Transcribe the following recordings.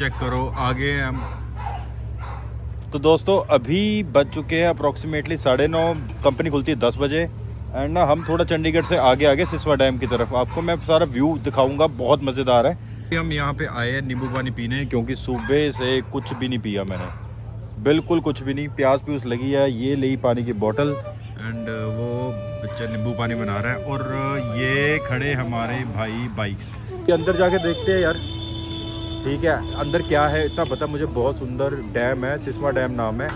Check करो आगे हम। तो दोस्तों अभी बज चुके हैं अप्रॉक्सीमेटली 9:30। कंपनी खुलती है 10 बजे। एंड ना हम थोड़ा चंडीगढ़ से आगे आगे सिसवा डैम की तरफ आपको मैं सारा व्यू दिखाऊंगा, बहुत मज़ेदार है। हम यहाँ पे आए हैं नींबू पानी पीने, क्योंकि सुबह से कुछ भी नहीं पिया मैंने, बिल्कुल कुछ भी नहीं। प्यास प्यूस लगी है, ये ली पानी की बोतल। एंड वो बच्चा नींबू पानी बना रहा है और ये खड़े हमारे भाई बाइक। अंदर जाके देखते हैं यार, ठीक है अंदर क्या है इतना पता मुझे। बहुत सुंदर डैम है, सिसवा डैम नाम है।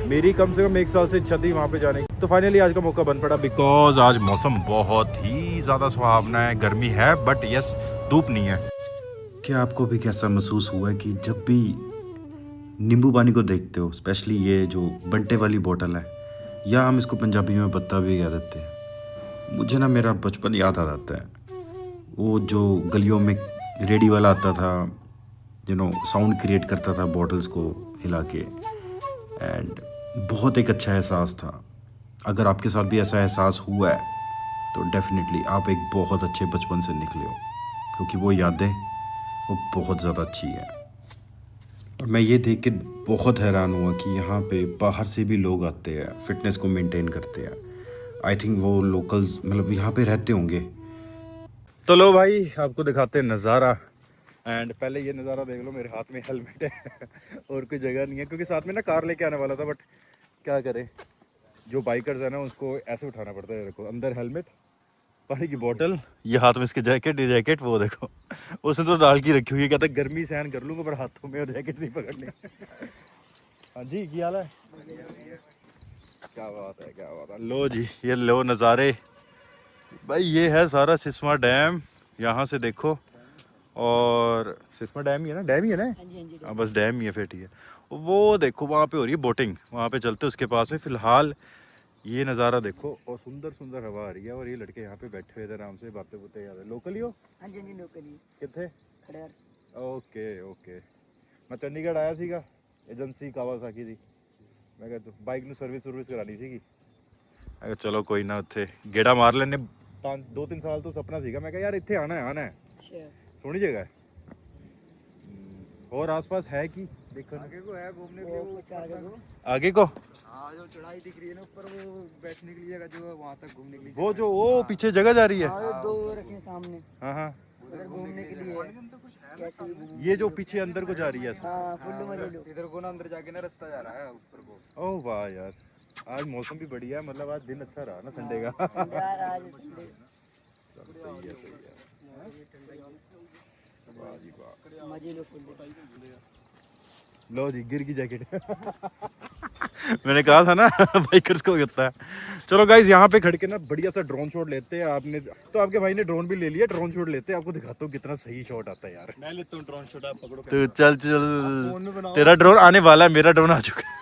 मेरी कम से कम 1 साल से इच्छा थी वहाँ पे जाने की, तो फाइनली आज का मौका बन पड़ा। बिकॉज आज मौसम बहुत ही ज़्यादा सुहावना है, गर्मी है बट यस धूप नहीं है। क्या आपको भी कैसा महसूस हुआ है कि जब भी नींबू पानी को देखते हो, स्पेशली ये जो बंटे वाली बोतल है, या हम इसको पंजाबी में बत्ता भी कह देते हैं, मुझे ना मेरा बचपन याद आ जाता है। वो जो गलियों में रेडी वाला आता था, साउंड क्रिएट करता था बॉटल्स को हिला के, एंड बहुत एक अच्छा एहसास था। अगर आपके साथ भी ऐसा एहसास हुआ है तो डेफिनेटली आप एक बहुत अच्छे बचपन से निकले हो, क्योंकि वो यादें वो बहुत ज़्यादा अच्छी है। और मैं ये देख के बहुत हैरान हुआ कि यहाँ पे बाहर से भी लोग आते हैं, फिटनेस को मेंटेन करते हैं। आई थिंक वो लोकल्स मतलब यहाँ पे रहते होंगे। तो लो भाई आपको दिखाते हैं नज़ारा। एंड पहले ये नज़ारा देख लो, मेरे हाथ में हेलमेट है और कोई जगह नहीं है, क्योंकि साथ में ना कार लेके आने वाला था, बट क्या करें, जो बाइकर्स है ना उसको ऐसे उठाना पड़ता है। देखो अंदर हेलमेट, पानी की बोतल, ये हाथ में इसके जैकेट, ये जैकेट वो देखो उसने तो डाल की रखी हुई है, कहता गर्मी सहन कर लूँगा पर हाथों में और जैकेट नहीं पकड़नी हाँ जी क्या हाल है? क्या बात है, क्या बात है। लो जी ये लो नज़ारे भाई, ये है सारा सिसवा डैम, यहाँ से देखो। और सिसवा डैम ही है ना, डैम ही है ना? हाँ बस डैम ही है, फिर ठीक है। वो देखो वहाँ पे हो रही है बोटिंग, वहाँ पे चलते उसके पास में। फिलहाल ये नज़ारा देखो और सुंदर सुंदर हवा आ रही है, और ये लड़के यहाँ पे बैठे हुए थे आराम से, बातें बुते याद है। लोकल ही हो? हाँ जी लोकल ही। कितने? Okay okay. मैं चंडीगढ़ आया सीगा, एजेंसी कावासाकी दी। मैं कहता बाइक ਨੂੰ सर्विस करानी ਸੀਗੀ। मैं कहा चलो कोई ना, उत्थे गेड़ा मार लेने। 2-3 साल तो सपना सीगा, मैं कहा यार इत्थे आना है। सोहनी जगह है। और आसपास है कि देखो आगे को है घूमने के लिए, आगे को जो चढ़ाई दिख रही है ना ऊपर, वो बैठने के लिए जगह जो है, वहाँ तक घूमने के लिए वो जो वो पीछे जगह जा रही है। दो रखे सामने। हाँ उधर घूमने के लिए कैसे ये जो पीछे अंदर को जा रही है। फुल मजे लो। इधर को ना अंदर जाके ना रास्ता जा रहा है ऊपर को। ओह वाह यार, आज मौसम भी बढ़िया है, मतलब आज दिन अच्छा रहा ना संडे का। आज संडे सही है। वाह जी वाह, मजे लो फुल। लो जी गिर की जैकेट मैंने कहा था ना बाइकर्स को होता है। चलो गाइज यहाँ पे खड़ के ना बढ़िया सा ड्रोन शॉट लेते हैं। आपने तो आपके भाई ने ड्रोन भी ले लिया, ड्रोन शॉट लेते हैं, आपको दिखाता हूँ कितना सही शॉट आता है यार। मैं लेता हूँ ड्रोन शॉट, आप पकड़ो। तो चल तेरा ड्रोन आने वाला है, मेरा ड्रोन आ चुका है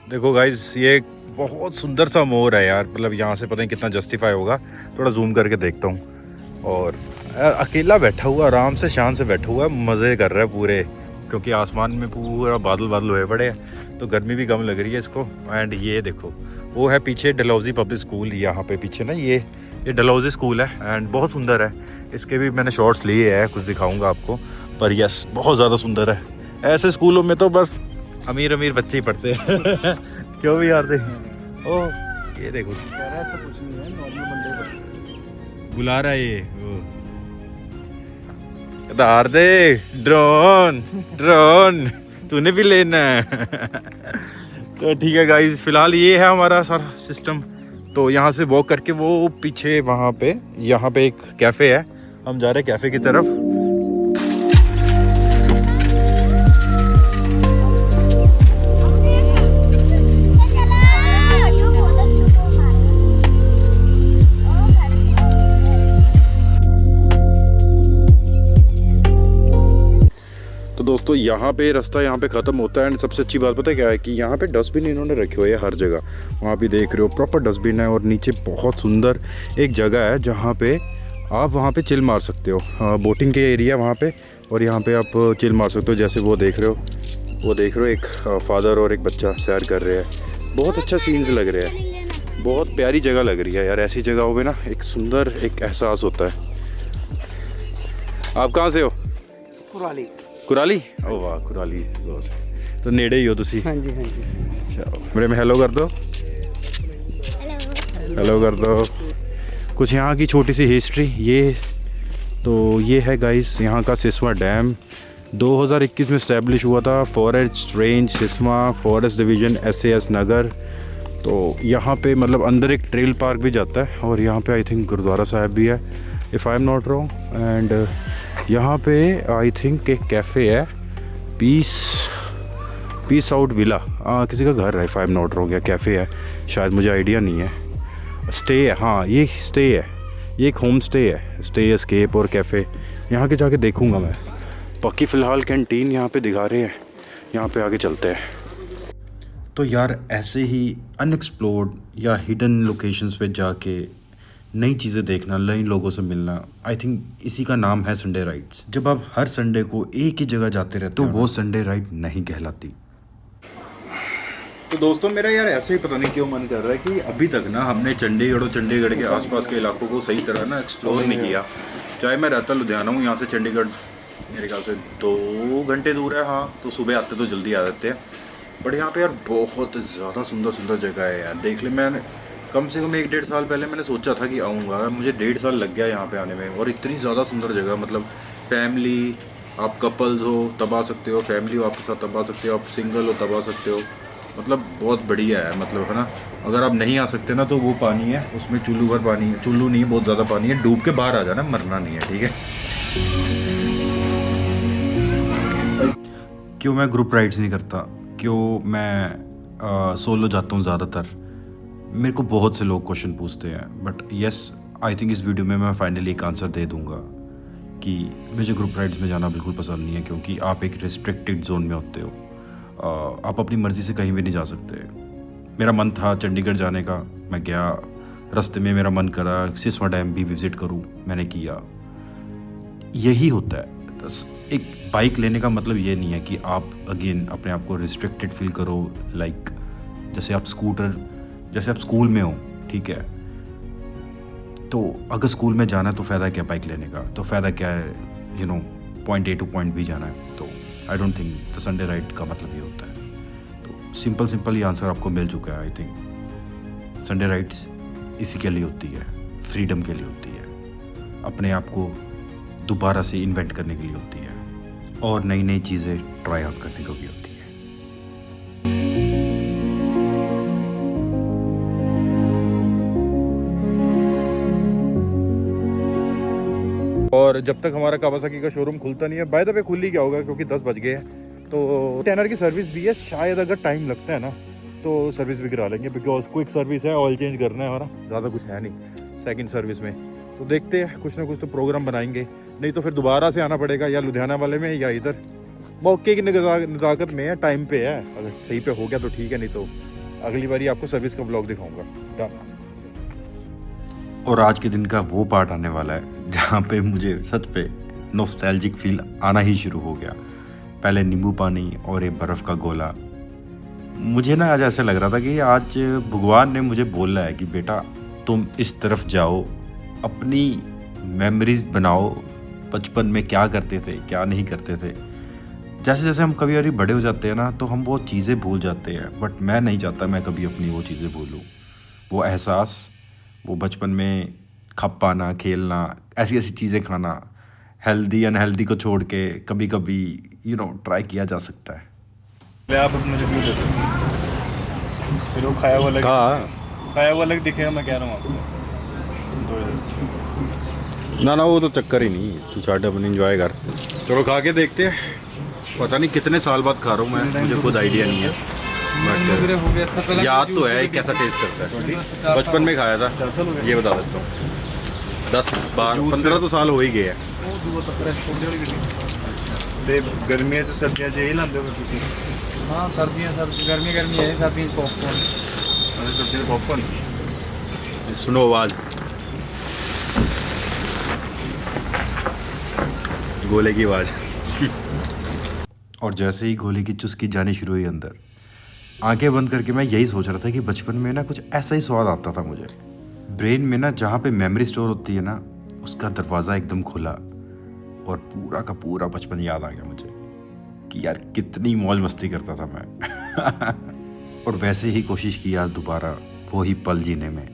देखो गाइज ये बहुत सुंदर सा मोर है यार, मतलब यहाँ से पता नहीं कितना जस्टिफाई होगा, थोड़ा जूम करके देखता हूँ। और अकेला बैठा हुआ, आराम से शान से बैठा हुआ है, मज़े कर रहा है पूरे, क्योंकि आसमान में पूरा बादल बादल हुए पड़े हैं, तो गर्मी भी कम लग रही है इसको। एंड ये देखो वो है पीछे डलहौजी पब्लिक स्कूल, यहाँ पे पीछे ना ये डलहौजी स्कूल है, एंड बहुत सुंदर है। इसके भी मैंने शॉर्ट्स लिए हैं, कुछ दिखाऊँगा आपको, पर यस बहुत ज़्यादा सुंदर है। ऐसे स्कूलों में तो बस अमीर अमीर बच्चे ही पढ़ते हैं क्यों भी यार। ओह ये देखो ऐसा कुछ नहीं है, नॉर्मल बंदे बुला रहा है ये हार दे ड्रोन ड्रोन तूने भी लेना है तो ठीक है गाइस, फिलहाल ये है हमारा सारा सिस्टम। तो यहाँ से वॉक करके वो पीछे वहाँ पे यहाँ पे एक कैफ़े है, हम जा रहे हैं कैफ़े की तरफ। दोस्तों यहाँ पे रास्ता यहाँ पे ख़त्म होता है एंड सबसे अच्छी बात पता है क्या है कि यहाँ पे डस्टबिन इन्होंने रखे हुए हैं हर जगह। वहाँ भी देख रहे हो प्रॉपर डस्टबिन है और नीचे बहुत सुंदर एक जगह है जहाँ पे आप वहाँ पे चिल मार सकते हो। बोटिंग के एरिया वहाँ पे, और यहाँ पे आप चिल मार सकते हो। जैसे वो देख रहे हो एक फादर और एक बच्चा सैर कर रहे हैं। बहुत अच्छा सीन्स लग रहे हैं, बहुत प्यारी जगह लग रही है यार। ऐसी जगहों पे ना एक सुंदर एक एहसास होता है। आप कहाँ से हो? कुराली? ओ वाह, कुराली तो नेड़े ही हो तुसी। हाँ जी हाँ जी। अच्छा, मेरे में हेलो कर दो। हेलो कर दो। कुछ यहाँ की छोटी सी हिस्ट्री। ये है गाइस यहाँ का सिस्वा डैम। 2021 में इस्टेब्लिश हुआ था। Forest range Siswa forest division SAS Nagar. तो यहाँ पे मतलब अंदर एक ट्रेल पार्क भी जाता है और यहाँ पे आई थिंक गुरुद्वारा साहिब भी है, if I am not wrong. And यहाँ पे आई थिंक एक कैफ़े है, पीस आउट विला, किसी का घर है, if I am not wrong, या कैफ़े है शायद, मुझे आइडिया नहीं है। स्टे है, हाँ ये स्टे है, ये एक होम स्टे है, स्टे एस्केप और कैफ़े। यहाँ के जाके देखूँगा मैं। बाकी फ़िलहाल कैंटीन यहाँ पे दिखा रहे हैं, यहाँ पे आगे चलते हैं। तो यार ऐसे ही अनएक्सप्लोर्ड या हिडन लोकेशंस पे जाके नई चीज़ें देखना, नए लोगों से मिलना, आई थिंक इसी का नाम है संडे राइड्स। जब आप हर संडे को एक ही जगह जाते रहते हो तो वो संडे राइड नहीं कहलाती। तो दोस्तों मेरा यार ऐसे ही पता नहीं क्यों मन कर रहा है कि अभी तक ना हमने चंडीगढ़ और चंडीगढ़ के आसपास के इलाकों को सही तरह ना एक्सप्लोर नहीं किया। चाहे मैं रहता लुधियाना हूँ, यहाँ से चंडीगढ़ मेरे ख्याल से 2 घंटे दूर है। हाँ तो सुबह आते तो जल्दी आ जाते हैं, बट यहाँ पे यार बहुत ज़्यादा सुंदर सुंदर जगह है यार। देख ले, मैंने कम से कम 1-1.5 साल पहले मैंने सोचा था कि आऊँगा, मुझे 1.5 साल लग गया यहाँ पे आने में। और इतनी ज़्यादा सुंदर जगह, मतलब फैमिली, आप कपल्स हो तब आ सकते हो, फैमिली हो आपके साथ तब आ सकते हो, आप सिंगल हो तब आ सकते हो, मतलब बहुत बढ़िया है, मतलब है ना। अगर आप नहीं आ सकते ना तो वो पानी है, उसमें चुल्लू भर पानी है, चुल्लू नहीं है, बहुत ज़्यादा पानी है, डूब के बाहर आ जाना, मरना नहीं है, ठीक है। क्यों मैं ग्रुप राइड्स नहीं करता, क्यों मैं सोलो जाता हूँ ज़्यादातर? मेरे को बहुत से लोग क्वेश्चन पूछते हैं, बट यस आई थिंक इस वीडियो में मैं फाइनली एक आंसर दे दूँगा कि मुझे ग्रुप राइड्स में जाना बिल्कुल पसंद नहीं है, क्योंकि आप एक रिस्ट्रिक्टेड जोन में होते हो। आप अपनी मर्ज़ी से कहीं भी नहीं जा सकते। मेरा मन था चंडीगढ़ जाने का, मैं गया, रास्ते में मेरा मन करा सिस्वा डैम भी विज़िट करूं, मैंने किया। यही होता है। एक बाइक लेने का मतलब ये नहीं है कि आप अगेन अपने आप को रिस्ट्रिक्टेड फील करो, लाइक जैसे आप स्कूल में हो, ठीक है, तो अगर स्कूल में जाना है तो फ़ायदा क्या बाइक लेने का, तो फ़ायदा क्या है, you know, point A two point B जाना है। तो I don't think the Sunday ride का मतलब ये होता है। तो सिंपल ये आंसर आपको मिल चुका है। आई थिंक संडे राइड्स इसी के लिए होती है, फ्रीडम के लिए होती है, अपने आप को दोबारा से इन्वेंट करने के लिए होती है, और नई नई चीज़ें ट्राई आउट करने को भी होती है। और जब तक हमारा कावासाकी का शोरूम खुलता नहीं है, बाय द वे खुल ही क्या होगा, क्योंकि 10 बज गए हैं, तो टेनर की सर्विस भी है। शायद अगर टाइम लगता है ना तो सर्विस भी करा लेंगे, बिकॉज क्विक सर्विस है, ऑयल चेंज करना है हमारा, ज़्यादा कुछ है नहीं सेकंड सर्विस में। तो देखते हैं, कुछ ना कुछ तो प्रोग्राम बनाएंगे, नहीं तो फिर दोबारा से आना पड़ेगा, या लुधियाना वाले में या इधर। मौके की नज़ाकत में है, टाइम पे है, अगर सही पे हो गया तो ठीक है, नहीं तो अगली बारी आपको सर्विस का ब्लॉग दिखाऊंगा। और आज के दिन का वो पार्ट आने वाला है जहाँ पे मुझे सच पे नॉस्टैल्जिक फील आना ही शुरू हो गया। पहले नींबू पानी और एक बर्फ़ का गोला। मुझे ना आज ऐसा लग रहा था कि आज भगवान ने मुझे बोला है कि बेटा तुम इस तरफ जाओ, अपनी मेमोरीज बनाओ, बचपन में क्या करते थे क्या नहीं करते थे। जैसे जैसे हम कभी कभी बड़े हो जाते हैं ना तो हम वो चीज़ें भूल जाते हैं, बट मैं नहीं चाहता मैं कभी अपनी वो चीज़ें भूलूँ, वो एहसास, वो बचपन में खप पाना, खेलना, ऐसी ऐसी चीज़ें खाना, हेल्दी अनहेल्दी को छोड़ के कभी कभी यू नो ट्राई किया जा सकता है। ले आप मुझे क्यों देते हो? फिर वो खाया हुआ अलग दिखेगा, मैं कह रहा हूँ आपको। ना वो तो चक्कर ही नहीं, तू छाट अपनी एंजॉय कर। चलो खा के देखते हैं, पता नहीं कितने साल बाद खा रहा हूँ मैं, मुझे खुद आइडिया नहीं है, बट याद तो है कैसा टेस्ट करता है। बचपन में खाया था, ये बता सकता हूँ। 10-12-15 तो साल हो ही गए हैं। ਉਹ ਦੂਆ ਤਾਂ ਪ੍ਰੈਸ ਹੁੰਦੇ ਵਾਲੀ ਗੱਡੀ ਤੇ ਗਰਮੀਆਂ ਚ ਸਰਦੀਆਂ ਚ ਇਹ ਲਾਉਂਦੇ ਹੋ ਤੁਸੀਂ हाँ सर्दियाँ गर्मी गर्मी है सर्दियों पॉपकॉर्न ਅਰੇ ਸਰਦੀਆਂ ਦੇ ਪੌਪਕੌਰਨ सुनो आवाज गोले की आवाज और जैसे ही गोले की चुस्की जानी शुरू हुई अंदर, आंखें बंद करके मैं यही सोच रहा था कि बचपन में ना कुछ ऐसा ही स्वाद आता था मुझे। ब्रेन में ना जहाँ पे मेमोरी स्टोर होती है ना, उसका दरवाज़ा एकदम खुला और पूरा का पूरा बचपन याद आ गया मुझे कि यार कितनी मौज मस्ती करता था मैं। और वैसे ही कोशिश की आज दोबारा वो ही पल जीने में।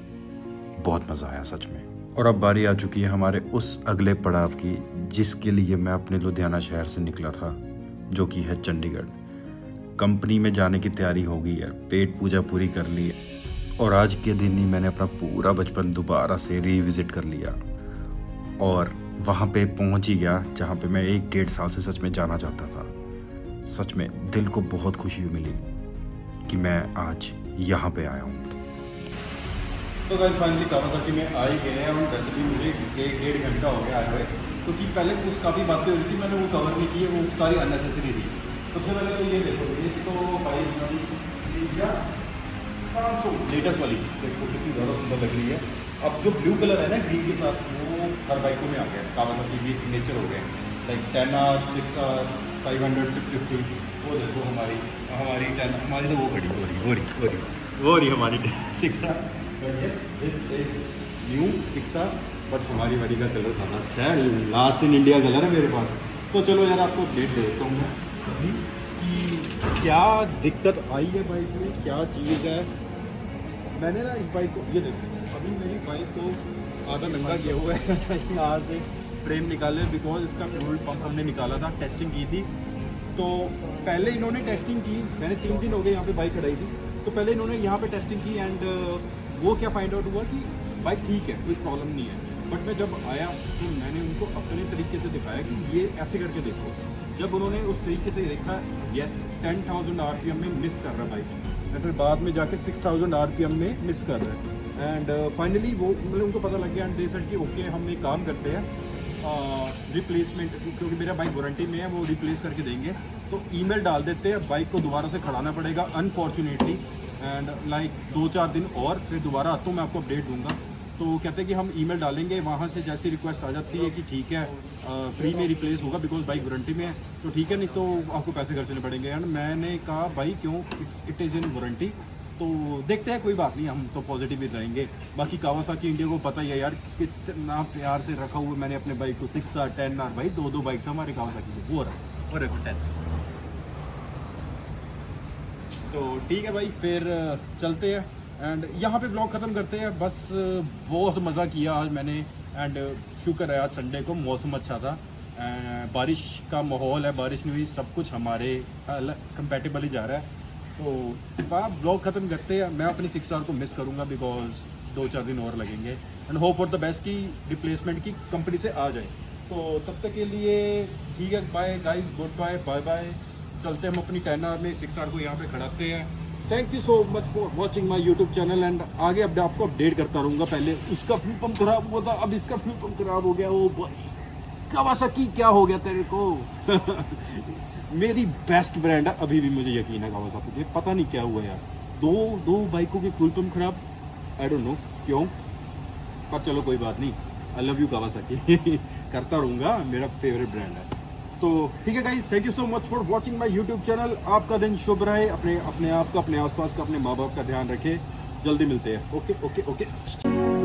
बहुत मज़ा आया सच में। और अब बारी आ चुकी है हमारे उस अगले पड़ाव की, जिसके लिए मैं अपने लुधियाना शहर से निकला था, जो कि है चंडीगढ़। कंपनी में जाने की तैयारी हो गई है, पेट पूजा पूरी कर ली है, और आज के दिन ही मैंने अपना पूरा बचपन दोबारा से रिविज़िट कर लिया और वहाँ पे पहुँच ही गया जहाँ पे मैं 1-1.5 साल से सच में जाना चाहता था। सच में दिल को बहुत खुशी मिली कि मैं आज यहाँ पे आया हूँ। तो गाइस फाइनली कावासाकी में आ ही गए हैं। और वैसे भी मुझे 1-1.5 घंटा हो गया आए हुए, क्योंकि पहले कुछ काफ़ी बातें हो रही थी, मैंने वो कवर नहीं की, वो सारी अननेसेसरी थी। सबसे पहले तो ये देखो, ये तो भाई 500 लेटेस्ट वाली देखो कितनी ज़्यादा सुंदर लग रही है। अब जो ब्लू कलर है ना ग्रीन के साथ, वो हर बाइकों में आ गया। कावासाकी भी सिग्नेचर हो गए, लाइक 10R, 6R, 500, 650। वो देखो हमारी 10, हमारी तो वो खड़ी हो रही हमारी 6R। But yes this is new 6R, but हमारी गाड़ी का कलर ज़्यादा अच्छा है, लास्ट इन इंडिया कलर है मेरे पास। तो चलो यार आपको अपडेट दे देता हूँ मैं अभी कि क्या दिक्कत आई है बाइक में, क्या चीज़ है। मैंने ना इस बाइक को, ये देखो अभी मेरी बाइक को आधा नंगा किया हुआ है यहाँ से फ्रेम निकाले, बिकॉज इसका फ्यूल पंप हमने निकाला था, टेस्टिंग की थी। तो पहले इन्होंने टेस्टिंग की, मैंने 3 दिन हो गए यहाँ पे बाइक खड़ाई थी, तो पहले इन्होंने यहाँ पे टेस्टिंग की एंड वो क्या फाइंड आउट हुआ कि बाइक ठीक है, कोई प्रॉब्लम नहीं है। बट मैं जब आया तो मैंने उनको अपने तरीके से दिखाया कि ये ऐसे करके देखो। जब उन्होंने उस तरीके से देखा, यस 10,000 RPM में मिस कर रहा बाइक, एंड फिर बाद में जाके 6,000 RPM में मिस कर रहा है। एंड फाइनली वो मतलब उनको पता लग गया एंड दे सेड कि ओके हम एक काम करते हैं, रिप्लेसमेंट, क्योंकि मेरा बाइक वारंटी में है, वो रिप्लेस करके देंगे, तो ईमेल डाल देते हैं, बाइक को दोबारा से खड़ाना पड़ेगा अनफॉर्चुनेटली, एंड लाइक 2-4 दिन और फिर दोबारा आता हूँ, मैं आपको अपडेट दूंगा। तो कहते हैं कि हम ईमेल डालेंगे, वहाँ से जैसी रिक्वेस्ट आ जाती है कि ठीक है फ्री में रिप्लेस होगा बिकॉज बाइक वारंटी में है, तो ठीक है, नहीं तो आपको पैसे खर्चने पड़ेंगे। एंड मैंने कहा भाई क्यों, इट इज़ इन वारंटी, तो देखते हैं, कोई बात नहीं, हम तो पॉजिटिव ही रहेंगे। बाकी कावासाकी इंडिया को पता ही है यार कितना प्यार से रखा हुआ मैंने अपने बाइक को, 6R 10R, भाई 2 बाइक्स हमारे कावासाकी के, वो रहा 10। तो ठीक है भाई, फिर चलते हैं एंड यहाँ पे ब्लॉग ख़त्म करते हैं। बस बहुत मज़ा किया आज मैंने, एंड शुक्र है आज संडे को मौसम अच्छा था, बारिश का माहौल है, बारिश नहीं हुई, सब कुछ हमारे कंपेटेबल ही जा रहा है। तो आप ब्लॉग ख़त्म करते हैं। मैं अपनी 6R को मिस करूँगा बिकॉज 2-4 दिन और लगेंगे, and hope for the best की रिप्लेसमेंट की कंपनी से आ जाए। तो तब तक के लिए ठीक है, bye guys, good bye, bye bye. चलते हम अपनी 10R में 6R को यहाँ पे खड़ाते हैं। Thank you so much for watching my YouTube channel, and आगे अब आपको अपडेट करता रहूँगा। पहले उसका फ्यूल पंप खराब हुआ था, अब इसका फ्यूल पंप खराब हो गया। ओ भाई कावासाकी क्या हो गया तेरे को मेरी बेस्ट ब्रांड है, अभी भी मुझे यकीन है कावासाकी पे, पता नहीं क्या हुआ यार, दो बाइकों के फ्यूल पंप खराब, आई डोंट नो क्यों, पर चलो कोई बात नहीं, आई लव यू कावासाकी करता रहूँगा, मेरा फेवरेट ब्रांड है। तो ठीक है guys, thank you so much for watching my YouTube channel. आपका दिन शुभ रहे, अपने आप का, अपने आसपास का, अपने माँ बाप का ध्यान रखें। जल्दी मिलते हैं। Okay okay okay.